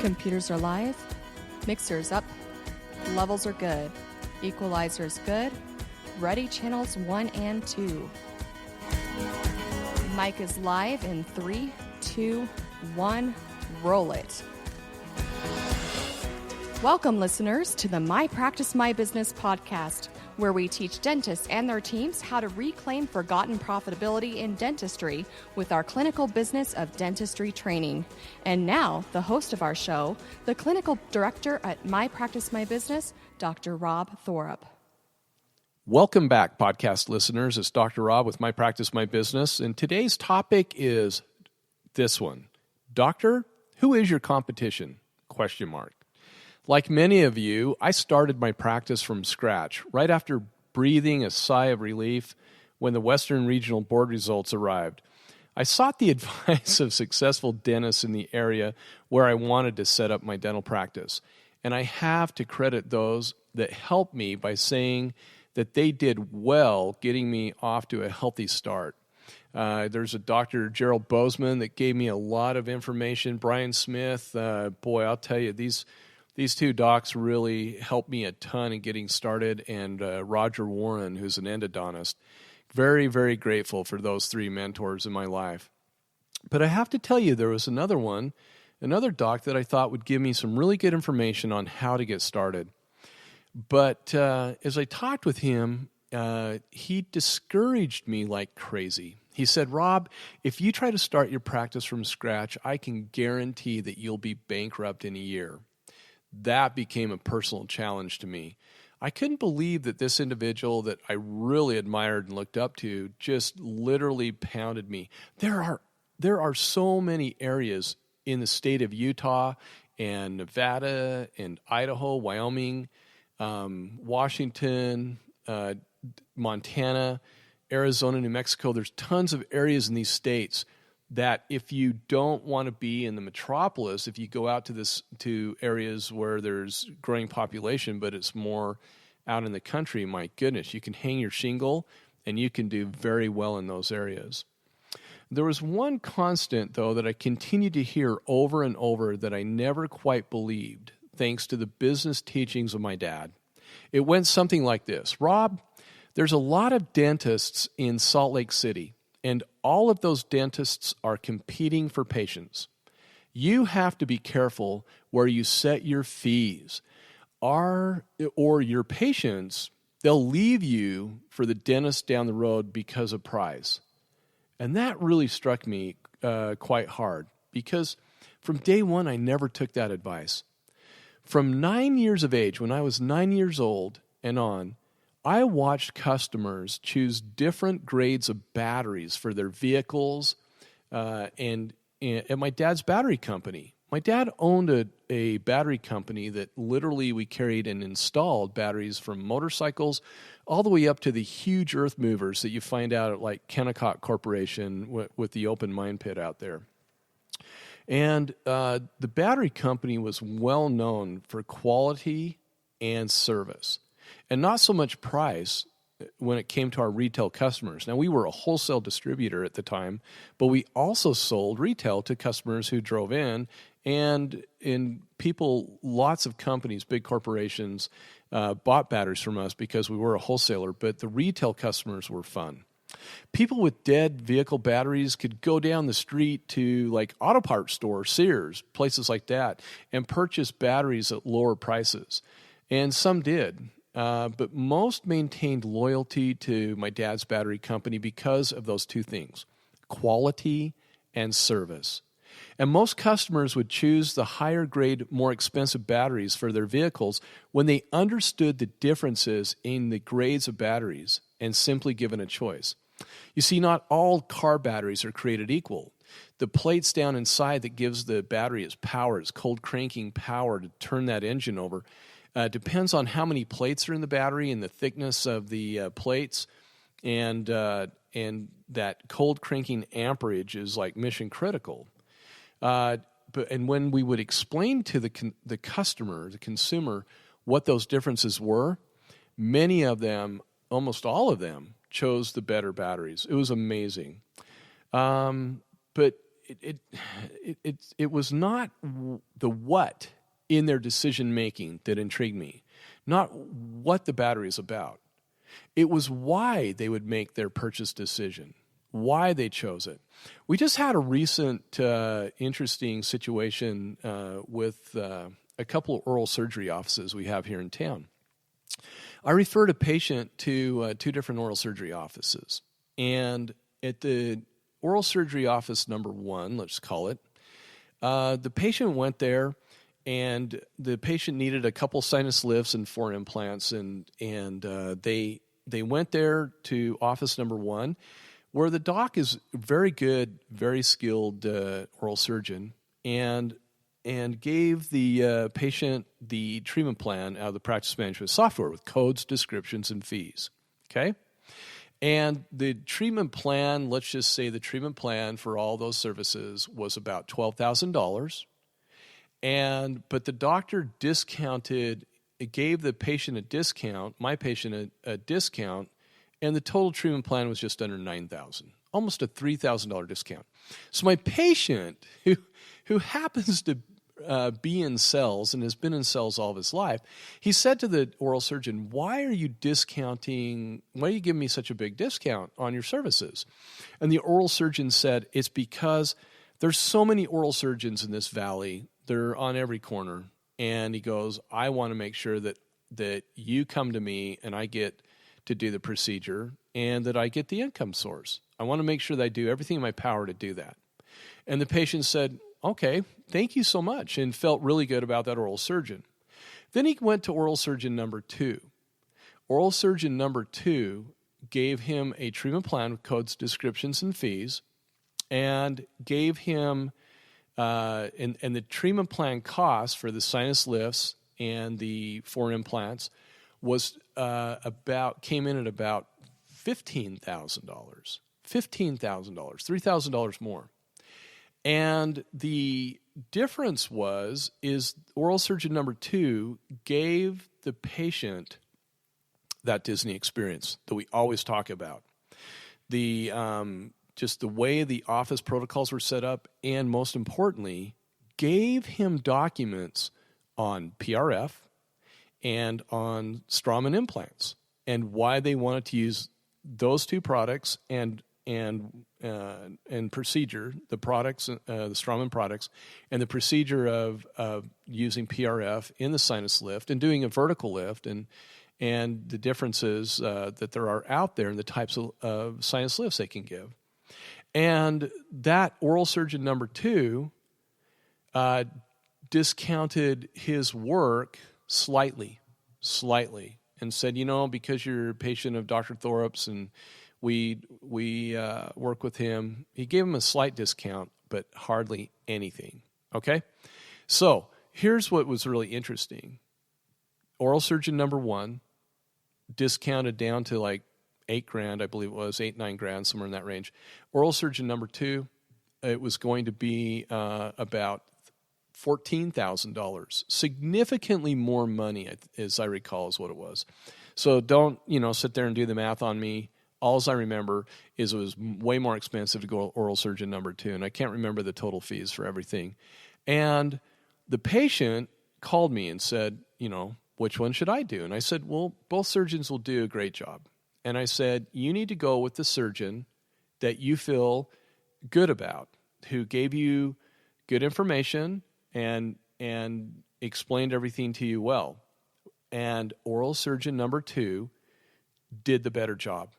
Computers are live. Mixer's up. Levels are good. Equalizer's good. Ready channels 1 and 2. Mic is live in 3, 2, 1. Roll it. Welcome, listeners, to the My Practice, My Business podcast, where we teach dentists and their teams how to reclaim forgotten profitability in dentistry with our clinical business of dentistry training. And now, the host of our show, the clinical director at My Practice, My Business, Dr. Rob Thorup. Welcome back, podcast listeners. It's Dr. Rob with My Practice, My Business, and today's topic is this one. Doctor, who is your competition? ? Like many of you, I started my practice from scratch right after breathing a sigh of relief when the Western Regional Board results arrived. I sought the advice of successful dentists in the area where I wanted to set up my dental practice, and I have to credit those that helped me by saying that they did well getting me off to a healthy start. There's a Dr. Gerald Bozeman that gave me a lot of information. Brian Smith, boy, I'll tell you, these two docs really helped me a ton in getting started, and Roger Warren, who's an endodontist. Very, very grateful for those three mentors in my life. But I have to tell you, there was another doc that I thought would give me some really good information on how to get started. But as I talked with him, he discouraged me like crazy. He said, Rob, if you try to start your practice from scratch, I can guarantee that you'll be bankrupt in a year. That became a personal challenge to me. I couldn't believe that this individual that I really admired and looked up to just literally pounded me. There are so many areas in the state of Utah and Nevada and Idaho, Wyoming, Washington, Montana, Arizona, New Mexico. There's tons of areas in these states that if you don't want to be in the metropolis, if you go out to areas where there's growing population, but it's more out in the country, my goodness, you can hang your shingle and you can do very well in those areas. There was one constant, though, that I continued to hear over and over that I never quite believed, thanks to the business teachings of my dad. It went something like this. Rob, there's a lot of dentists in Salt Lake City, and all of those dentists are competing for patients. You have to be careful where you set your fees. Or your patients, they'll leave you for the dentist down the road because of price. And that really struck me quite hard because from day one, I never took that advice. From 9 years of age, when I was 9 years old and on, I watched customers choose different grades of batteries for their vehicles and at my dad's battery company. My dad owned a battery company that literally we carried and installed batteries from motorcycles all the way up to the huge earth movers that you find out at like Kennecott Corporation with the open mine pit out there. And the battery company was well known for quality and service, and not so much price when it came to our retail customers. Now, we were a wholesale distributor at the time, but we also sold retail to customers who drove in, and people, lots of companies, big corporations, bought batteries from us because we were a wholesaler, but the retail customers were fun. People with dead vehicle batteries could go down the street to like auto parts stores, Sears, places like that, and purchase batteries at lower prices. And some did. But most maintained loyalty to my dad's battery company because of those two things, quality and service. And most customers would choose the higher grade, more expensive batteries for their vehicles when they understood the differences in the grades of batteries and simply given a choice. You see, not all car batteries are created equal. The plates down inside that gives the battery its power, its cold cranking power to turn that engine over, depends on how many plates are in the battery and the thickness of the plates, and that cold cranking amperage is like mission critical. But when we would explain to the customer, the consumer, what those differences were, many of them, almost all of them, chose the better batteries. It was amazing. But it was not the what in their decision making that intrigued me, not what the battery is about. It was why they would make their purchase decision, why they chose it. We just had a recent interesting situation with a couple of oral surgery offices we have here in town. I referred a patient to 2 different oral surgery offices, and at the oral surgery office number 1, let's call it, the patient went there, and the patient needed a couple sinus lifts and 4 implants, and they went there to office number 1, where the doc is very good, very skilled oral surgeon, and gave the patient the treatment plan out of the practice management software with codes, descriptions, and fees. Okay? And the treatment plan, let's just say the treatment plan for all those services was about $12,000. But the doctor discounted, it gave the patient a discount, my patient a discount, and the total treatment plan was just under $9,000, almost a $3,000 discount. So my patient, who happens to be in cells and has been in cells all of his life, he said to the oral surgeon, why are you giving me such a big discount on your services? And the oral surgeon said, it's because there's so many oral surgeons in this valley. They're on every corner. And he goes, I want to make sure that you come to me and I get to do the procedure and that I get the income source. I want to make sure that I do everything in my power to do that. And the patient said, okay, thank you so much, and felt really good about that oral surgeon. Then he went to oral surgeon number 2. Oral surgeon number 2 gave him a treatment plan with codes, descriptions, and fees, and gave him, and the treatment plan cost for the sinus lifts and the 4 implants was came in at about $15,000, $3,000 more. And the difference is oral surgeon number 2 gave the patient that Disney experience that we always talk about. The just the way the office protocols were set up, and most importantly, gave him documents on PRF and on Straumann implants and why they wanted to use those 2 products and procedure, the products, the Straumann products, and the procedure of using PRF in the sinus lift and doing a vertical lift, and the differences that there are out there and the types of sinus lifts they can give. And that oral surgeon number 2 discounted his work slightly, and said, because you're a patient of Dr. Thorpe's and we work with him. He gave him a slight discount, but hardly anything. Okay? So here's what was really interesting. Oral surgeon number 1 discounted down to like $8,000, I believe it was, $8,000-9,000, somewhere in that range. Oral surgeon number 2, it was going to be about $14,000. Significantly more money, as I recall, is what it was. So don't, sit there and do the math on me. All I remember is it was way more expensive to go oral surgeon number 2, and I can't remember the total fees for everything. And the patient called me and said, which one should I do? And I said, well, both surgeons will do a great job. And I said, you need to go with the surgeon that you feel good about, who gave you good information and explained everything to you well. And oral surgeon number 2 did the better job.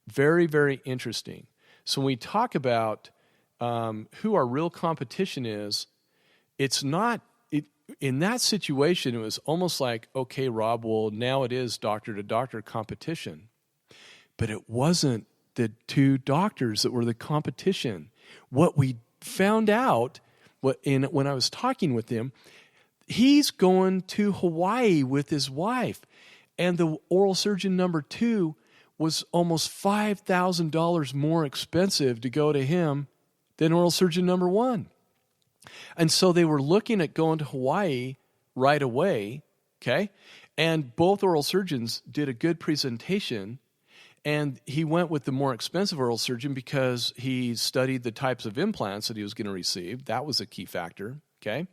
Very, very interesting. So when we talk about who our real competition is, it's not, in that situation, it was almost like, okay, Rob, well, now it is doctor-to-doctor competition. But it wasn't the 2 doctors that were the competition. What we found out when I was talking with him, he's going to Hawaii with his wife, and the oral surgeon number 2 was almost $5,000 more expensive to go to him than oral surgeon number 1. And so they were looking at going to Hawaii right away, okay? And both oral surgeons did a good presentation, And he went with the more expensive oral surgeon because he studied the types of implants that he was going to receive. That was a key factor, okay?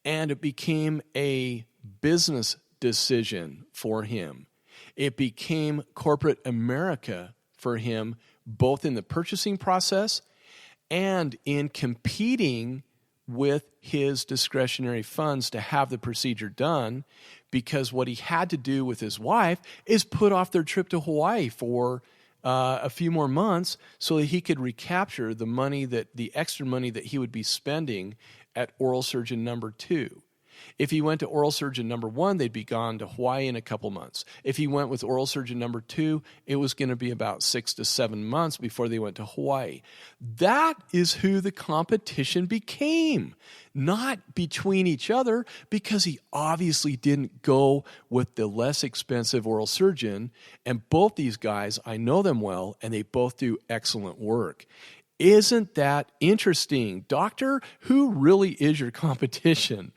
And it became a business decision for him. It became corporate America for him, both in the purchasing process and in competing with his discretionary funds to have the procedure done, because what he had to do with his wife is put off their trip to Hawaii for a few more months so that he could recapture the extra money that he would be spending at oral surgeon number 2. If he went to oral surgeon number 1, they'd be gone to Hawaii in a couple months. If he went with oral surgeon number 2, it was going to be about 6 to 7 months before they went to Hawaii. That is who the competition became, not between each other, because he obviously didn't go with the less expensive oral surgeon. And both these guys, I know them well, and they both do excellent work. Isn't that interesting? Doctor, who really is your competition?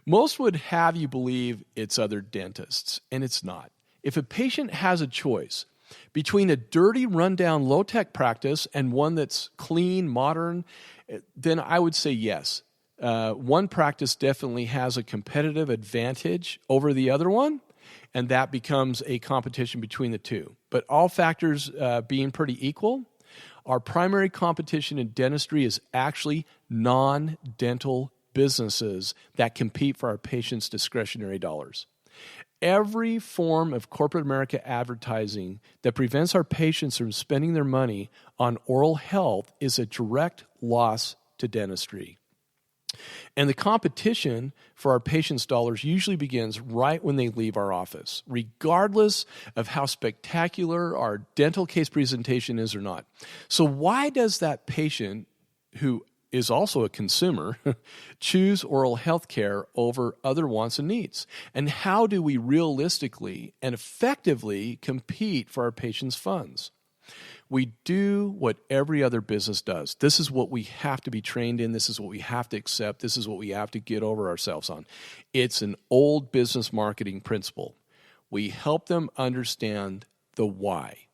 Most would have you believe it's other dentists, and it's not. If a patient has a choice between a dirty, rundown, low-tech practice and one that's clean, modern, then I would say yes. One practice definitely has a competitive advantage over the other one, and that becomes a competition between the two. But all factors being pretty equal, our primary competition in dentistry is actually non-dental businesses that compete for our patients' discretionary dollars. Every form of corporate America advertising that prevents our patients from spending their money on oral health is a direct loss to dentistry. And the competition for our patients' dollars usually begins right when they leave our office, regardless of how spectacular our dental case presentation is or not. So why does that patient, who is also a consumer, choose oral health care over other wants and needs? And how do we realistically and effectively compete for our patients' funds? We do what every other business does. This is what we have to be trained in. This is what we have to accept. This is what we have to get over ourselves on. It's an old business marketing principle. We help them understand the why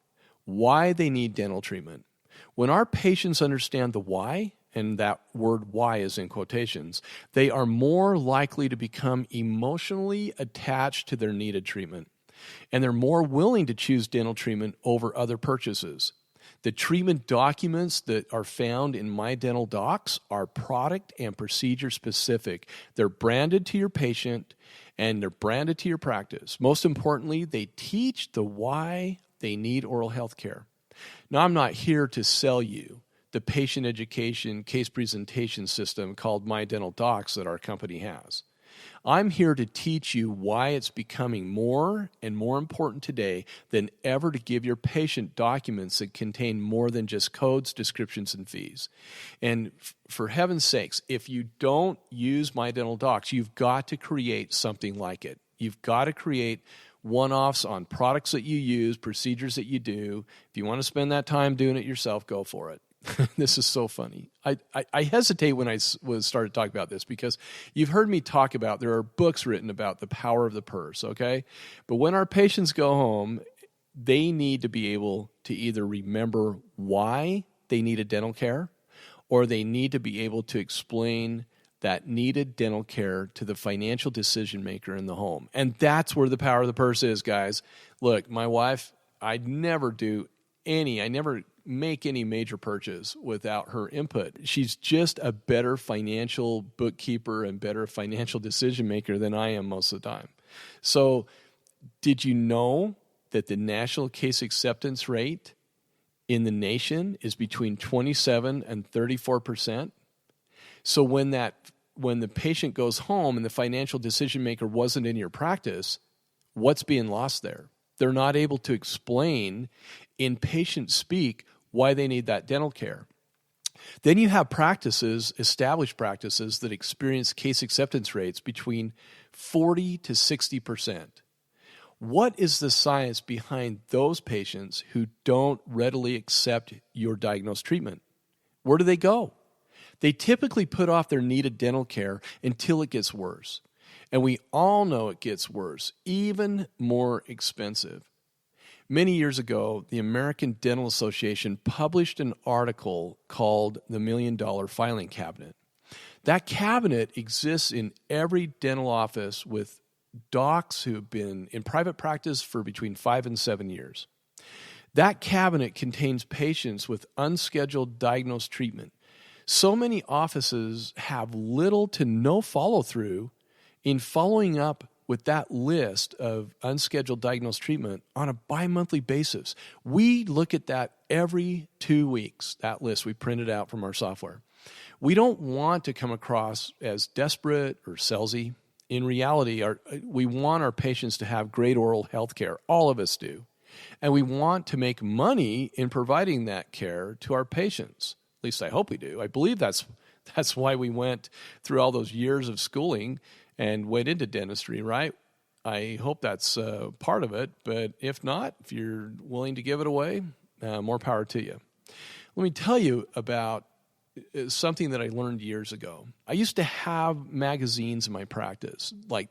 they need dental treatment. When our patients understand the why, and that word why is in quotations, they are more likely to become emotionally attached to their needed treatment. And they're more willing to choose dental treatment over other purchases. The treatment documents that are found in My Dental Docs are product and procedure specific. They're branded to your patient and they're branded to your practice. Most importantly, they teach the why they need oral health care. Now, I'm not here to sell you the patient education case presentation system called My Dental Docs that our company has. I'm here to teach you why it's becoming more and more important today than ever to give your patient documents that contain more than just codes, descriptions, and fees. And for heaven's sakes, if you don't use My Dental Docs, you've got to create something like it. You've got to create one-offs on products that you use, procedures that you do. If you want to spend that time doing it yourself, go for it. This is so funny. I hesitate when I started talking about this because you've heard me talk about, there are books written about the power of the purse, okay? But when our patients go home, they need to be able to either remember why they needed dental care, or they need to be able to explain that needed dental care to the financial decision maker in the home. And that's where the power of the purse is, guys. Look, my wife, I never make any major purchase without her input. She's just a better financial bookkeeper and better financial decision maker than I am most of the time. So did you know that the national case acceptance rate in the nation is between 27 and 34%? So when the patient goes home and the financial decision maker wasn't in your practice, what's being lost there? They're not able to explain in patient speak why they need that dental care. Then you have established practices that experience case acceptance rates between 40 to 60%. What is the science behind those patients who don't readily accept your diagnosed treatment? Where do they go? They typically put off their needed dental care until it gets worse. And we all know it gets worse, even more expensive. Many years ago, the American Dental Association published an article called The $1 Million Filing Cabinet. That cabinet exists in every dental office with docs who have been in private practice for between 5 and 7 years. That cabinet contains patients with unscheduled diagnosed treatment. So many offices have little to no follow-through in following up with that list of unscheduled diagnosed treatment on a bi-monthly basis. We look at that every 2 weeks, that list we printed out from our software. We don't want to come across as desperate or salesy. In reality, we want our patients to have great oral health care. All of us do. And we want to make money in providing that care to our patients. At least I hope we do. I believe that's why we went through all those years of schooling and went into dentistry, right? I hope that's part of it. But if not, if you're willing to give it away, more power to you. Let me tell you about something that I learned years ago. I used to have magazines in my practice, like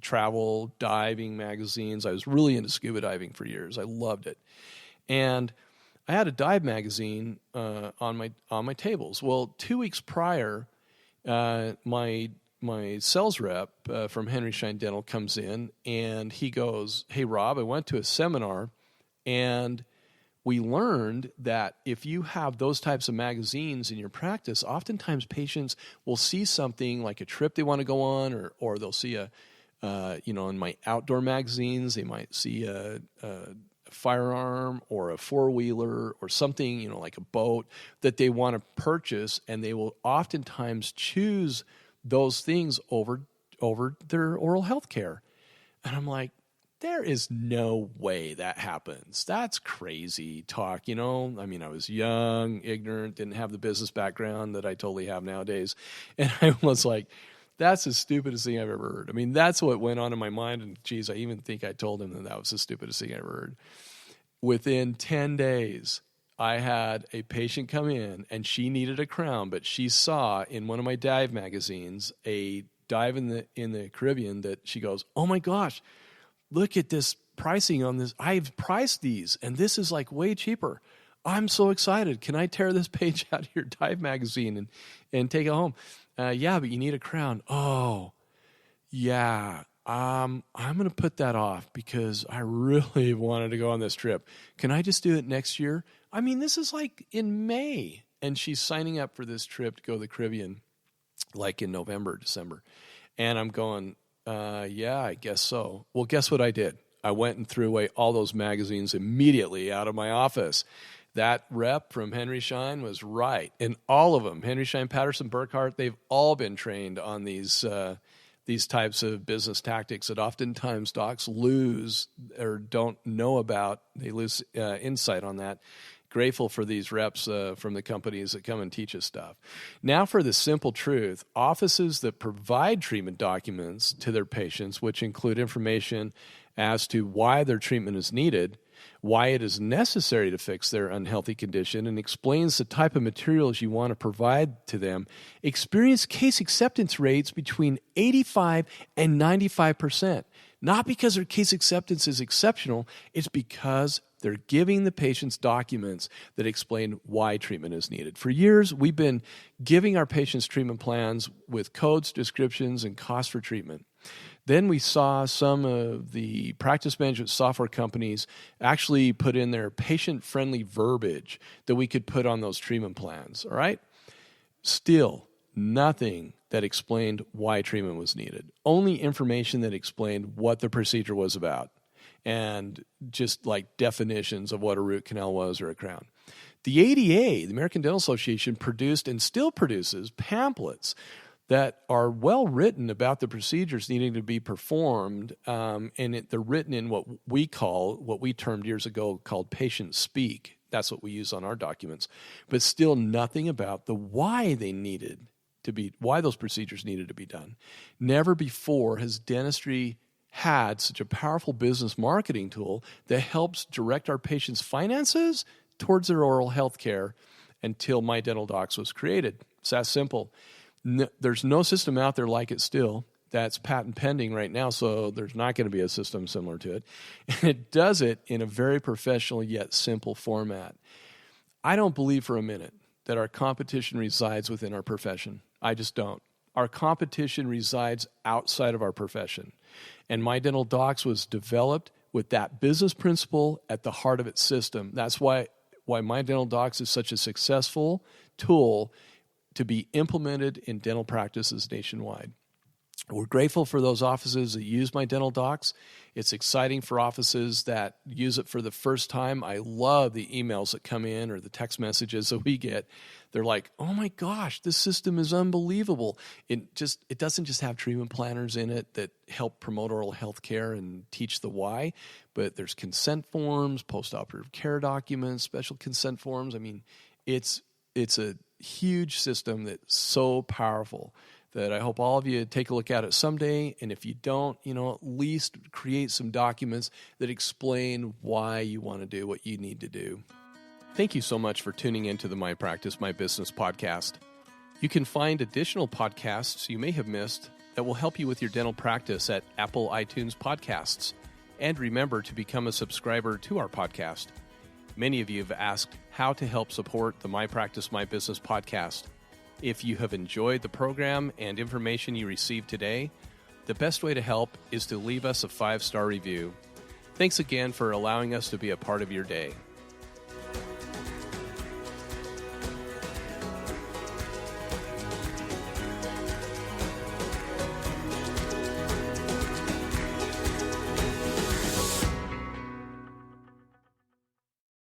travel, diving magazines. I was really into scuba diving for years. I loved it. And I had a dive magazine on my tables. Well, 2 weeks prior, my sales rep from Henry Schein Dental comes in and he goes, "Hey, Rob, I went to a seminar and we learned that if you have those types of magazines in your practice, oftentimes patients will see something like a trip they want to go on, or they'll see in my outdoor magazines, they might see a firearm or a four-wheeler or something, like a boat that they want to purchase, and they will oftentimes choose those things over their oral health care." And I'm like, there is no way that happens. That's crazy talk, I mean, I was young, ignorant, didn't have the business background that I totally have nowadays. And I was like, that's the stupidest thing I've ever heard. I mean, that's what went on in my mind. And geez, I even think I told him that was the stupidest thing I ever heard. Within 10 days, I had a patient come in and she needed a crown, but she saw in one of my dive magazines a dive in the Caribbean that she goes, "Oh my gosh, look at this pricing on this. I've priced these, and this is like way cheaper. I'm so excited. Can I tear this page out of your dive magazine and take it home?" "Yeah, but you need a crown." "Oh, yeah. I'm going to put that off because I really wanted to go on this trip. Can I just do it next year?" I mean, this is like in May, and she's signing up for this trip to go to the Caribbean like in November, December. And I'm going, yeah, I guess so. Well, guess what I did? I went and threw away all those magazines immediately out of my office. That rep from Henry Schein was right. And all of them, Henry Schein, Patterson, Burkhardt, they've all been trained on these types of business tactics that oftentimes docs lose or don't know about. They lose insight on that. Grateful for these reps from the companies that come and teach us stuff. Now for the simple truth, offices that provide treatment documents to their patients, which include information as to why their treatment is needed, why it is necessary to fix their unhealthy condition, and explains the type of materials you want to provide to them, experience case acceptance rates between 85 and 95%. Not because their case acceptance is exceptional, it's because they're giving the patients documents that explain why treatment is needed. For years, we've been giving our patients treatment plans with codes, descriptions, and costs for treatment. Then we saw some of the practice management software companies actually put in their patient-friendly verbiage that we could put on those treatment plans, all right? Still, nothing that explained why treatment was needed. Only information that explained what the procedure was about and just like definitions of what a root canal was or a crown. The ADA, the American Dental Association, produced and still produces pamphlets that are well written about the procedures needing to be performed, and they're written in what we termed years ago called patient speak. That's what we use on our documents, but still nothing about the why those procedures needed to be done. Never before has dentistry had such a powerful business marketing tool that helps direct our patients' finances towards their oral health care until My Dental Docs was created. It's that simple. There's no system out there like it still. that's patent pending right now, so there's not going to be a system similar to it. And it does it in a very professional yet simple format. I don't believe for a minute that our competition resides within our profession. I just don't. Our competition resides outside of our profession. And My Dental Docs was developed with that business principle at the heart of its system. That's why My Dental Docs is such a successful tool to be implemented in dental practices nationwide. We're grateful for those offices that use My Dental Docs. It's exciting for offices that use it for the first time. I love the emails that come in or the text messages that we get. They're like, oh my gosh, this system is unbelievable. It doesn't just have treatment planners in it that help promote oral health care and teach the why, but there's consent forms, post-operative care documents, special consent forms. I mean, it's a huge system that's so powerful that I hope all of you take a look at it someday. And if you don't, at least create some documents that explain why you want to do what you need to do. Thank you so much for tuning into the My Practice, My Business podcast. You can find additional podcasts you may have missed that will help you with your dental practice at Apple iTunes Podcasts. And remember to become a subscriber to our podcast. Many of you have asked how to help support the My Practice, My Business podcast. If you have enjoyed the program and information you received today, the best way to help is to leave us a 5-star review. Thanks again for allowing us to be a part of your day.